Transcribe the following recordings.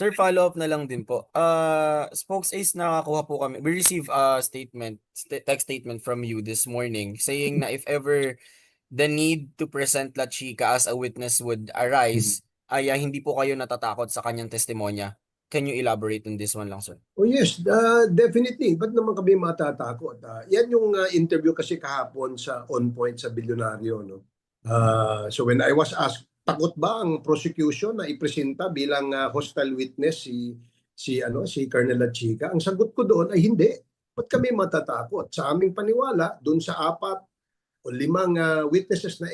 Sir, follow-up na lang din po. Spokes Ace, nakakuha po kami. We receive a text statement from you this morning saying na if ever the need to present La Chica as a witness would arise, ay hindi po kayo natatakot sa kanyang testimonya. Can you elaborate on this one lang, sir? Oh yes, definitely. Ba't naman kami matatakot? Yan yung interview kasi kahapon sa On Point sa Bilyonaryo. No? So when I was asked, takot ba ang prosecution na ipresenta bilang hostile witness si Colonel Lachica? Ang sagot ko doon ay hindi. Ba't kami matatakot? Sa aming paniwala, doon sa 4 o 5 witnesses na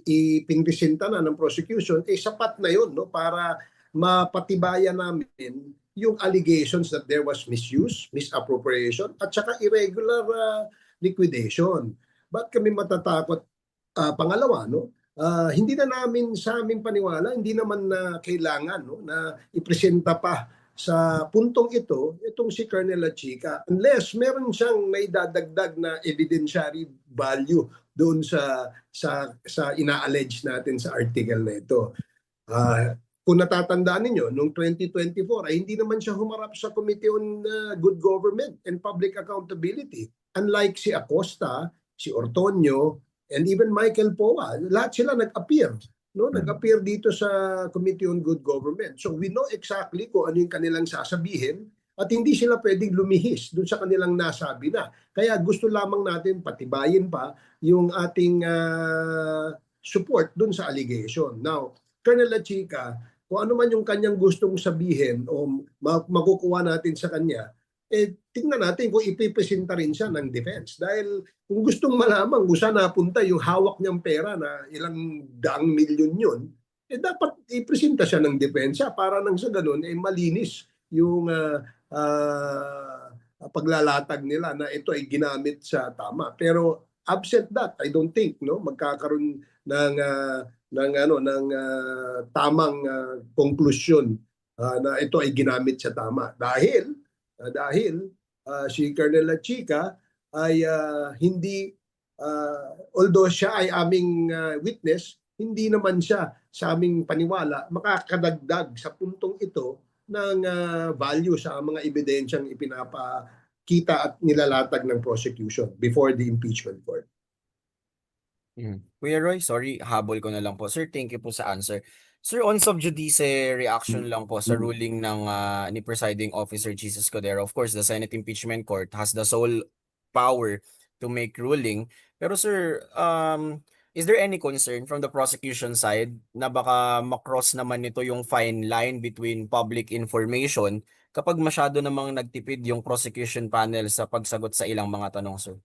ipinresenta na ng prosecution, sapat na yun no, para mapatibayan namin yung allegations that there was misuse, misappropriation, at saka irregular liquidation. Ba't kami matatakot? Pangalawa, no? Hindi na namin sa aming paniwala, hindi naman na kailangan no, na ipresenta pa sa puntong itong si Colonel Lachica, unless meron siyang may dadagdag na evidentiary value doon sa ina-allege natin sa article na ito. Kung natatandaan ninyo, noong 2024 ay hindi naman siya humarap sa Committee on Good Government and Public Accountability. Unlike si Acosta, si Ortonio, and even Michael Poa, lahat sila nag-appear. No? Nag-appear dito sa Committee on Good Government. So we know exactly kung ano yung kanilang sasabihin at hindi sila pwedeng lumihis doon sa kanilang nasabi na. Kaya gusto lamang natin patibayin pa yung ating support doon sa allegation. Now, Colonel Lachica, kung ano man yung kanyang gustong sabihin o makukuha natin sa kanya, tingnan natin kung ipipresenta rin siya ng defense. Dahil kung gustong malaman kung saan napunta yung hawak niyang pera na ilang daang milyon yun, dapat ipresenta siya ng depensa para nang sa ganun, malinis yung paglalatag nila na ito ay ginamit sa tama. Pero absent that, I don't think no magkakaroon ng tamang konklusyon na ito ay ginamit sa tama dahil si Colonel Lachica ay hindi although siya ay aming witness, hindi naman siya sa aming paniwala makakadagdag sa puntong ito ng value sa mga ebidensyang ipinapakita at nilalatag ng prosecution before the impeachment court. Kuya Roy, sorry, habol ko na lang po. Sir, thank you po sa answer. Sir, on sub judice reaction lang po sa ruling ng ni Presiding Officer Jesus Codero. Of course, the Senate Impeachment Court has the sole power to make ruling. Pero sir, is there any concern from the prosecution side na baka makross naman nito yung fine line between public information kapag masyado namang nagtipid yung prosecution panel sa pagsagot sa ilang mga tanong, sir?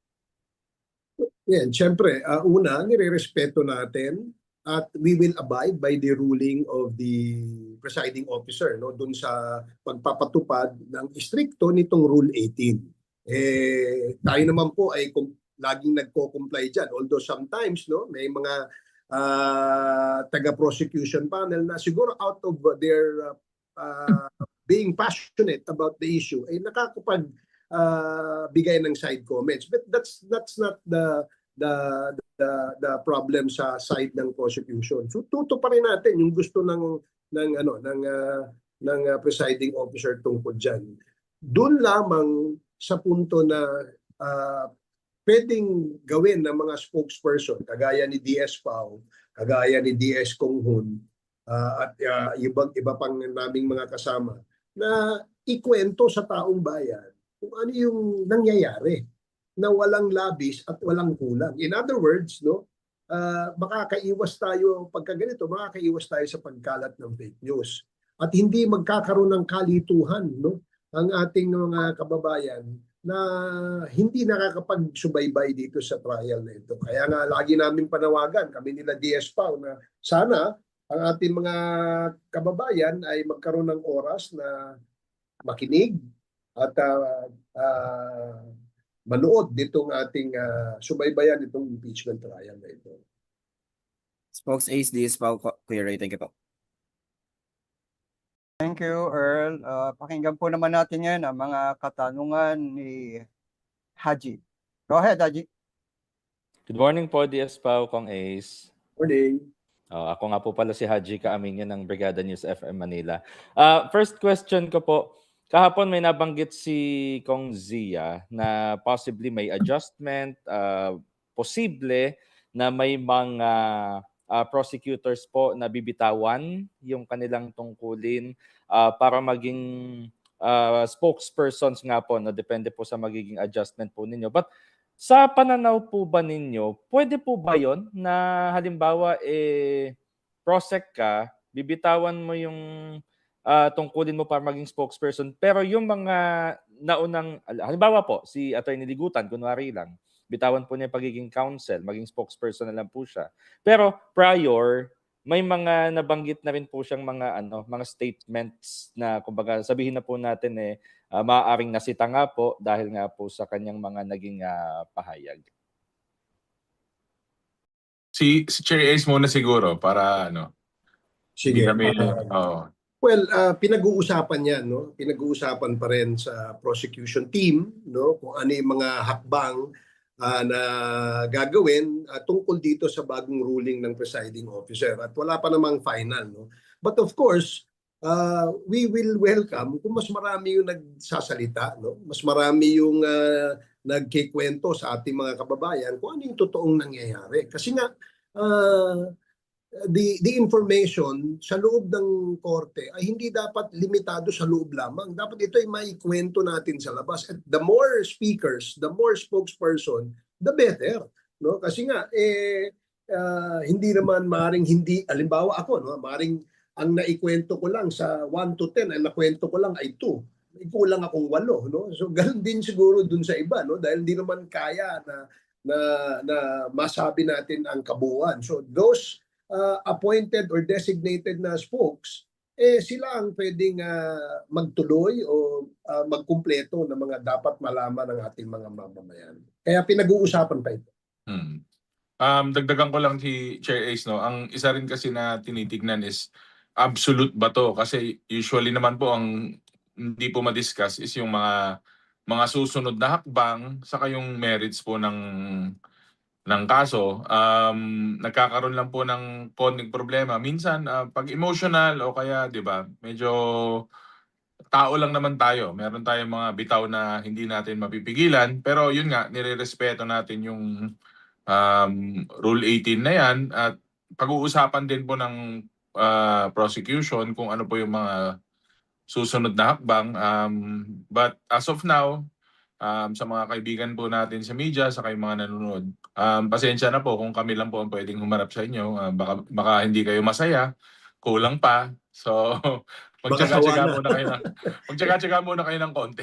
Yan, siyempre, una, nirerespeto natin at we will abide by the ruling of the presiding officer no doon sa pagpapatupad ng istrikto nitong Rule 18. Tayo naman po ay laging nagko-comply diyan. Although sometimes no may mga taga-prosecution panel na siguro out of their being passionate about the issue ay nakakapag bigay ng side comments, but that's not the problem sa side ng prosecution. So tuto pa rin natin yung gusto ng presiding officer tungkol diyan. Doon lamang sa punto na pwedeng gawin ng mga spokesperson kagaya ni DS Pao, kagaya ni DS Kong Hun, at iba pang naming mga kasama na ikwento sa taong bayan kung ano yung nangyayari na walang labis at walang kulang. In other words, no, makakaiwas tayo pagka ganito, makakaiwas tayo sa pagkalat ng fake news. At hindi magkakaroon ng kalituhan, no, ang ating mga kababayan na hindi nakakapagsubaybay dito sa trial na ito. Kaya nga lagi namin panawagan, kami nila DS Pao, na sana ang ating mga kababayan ay magkaroon ng oras na makinig at manood ditong ating subaybayan itong impeachment trial na ito. Spokes Ace, DS Pao, Kuya Roy, thank you po. Thank you, Earl. Pakinggan po naman natin yan ang mga katanungan ni Haji. Go ahead, Haji. Good morning po, DS Pao, Kong Ace. Morning. Ako nga po pala si Haji Kaaminyo ng Brigada News FM Manila. First question ko po, kahapon may nabanggit si Kong Zia na possibly may adjustment, posible na may mga prosecutors po na bibitawan yung kanilang tungkulin para maging spokespersons nga po, no? Depende po sa magiging adjustment po ninyo. But sa pananaw po ba ninyo, pwede po ba yon na halimbawa prosec ka, bibitawan mo yung tungkulin mo para maging spokesperson, pero yung mga naunang, halimbawa po, si Attorney Ligutan, kunwari lang, bitawan po niya yung pagiging counsel, maging spokesperson na lang po siya. Pero prior, may mga nabanggit na rin po siyang mga statements na kumbaga sabihin na po natin maaaring nasita nga po dahil nga po sa kanyang mga naging pahayag. Si Chair Ace muna siguro para Sige. hindi kami, oo. Well, pinag-uusapan yan, no? Pinag-uusapan pa rin sa prosecution team, no? Kung ano yung mga hakbang na gagawin tungkol dito sa bagong ruling ng presiding officer. At wala pa namang final, no? But of course, we will welcome kung mas marami yung nagsasalita, no? Mas marami yung nagkikwento sa ating mga kababayan kung ano yung totoong nangyayari. Kasi nga, the information sa loob ng korte ay hindi dapat limitado sa loob lamang. Dapat ito ay maikwento natin sa labas. At the more speakers, the more spokesperson, the better. No? Kasi nga, hindi naman maring hindi, alimbawa ako, no? Maring ang naikwento ko lang sa 1 to 10, ang nakwento ko lang ay 2. Ikulang akong 8. No? So, ganun din siguro dun sa iba. No? Dahil hindi naman kaya na masabi natin ang kabuuan. So, those appointed or designated na spokes, sila ang pwedeng magtuloy o magkumpleto ng mga dapat malaman ng ating mga mamamayan. Kaya pinag-uusapan pa ito. Dagdagan ko lang si Chair Ace, no? Ang isa rin kasi na tinitignan is absolute ba to? Kasi usually naman po ang hindi po ma-discuss is yung mga susunod na hakbang saka yung merits po ng kaso. Nagkakaroon lang po ng konting problema minsan pag emotional o kaya 'di ba medyo tao lang naman tayo, meron tayong mga bitaw na hindi natin mapipigilan, pero yun nga nirerespeto natin yung Rule 18 na yan at pag-uusapan din po ng prosecution kung ano po yung mga susunod na hakbang. But as of now, sa mga kaibigan po natin sa media, sa kayong mga nanonood, pasensya na po kung kami lang po ang pwedeng humarap sa inyo. Baka hindi kayo masaya, kulang pa. So, magtyaga-tyaga muna kayo ng konti.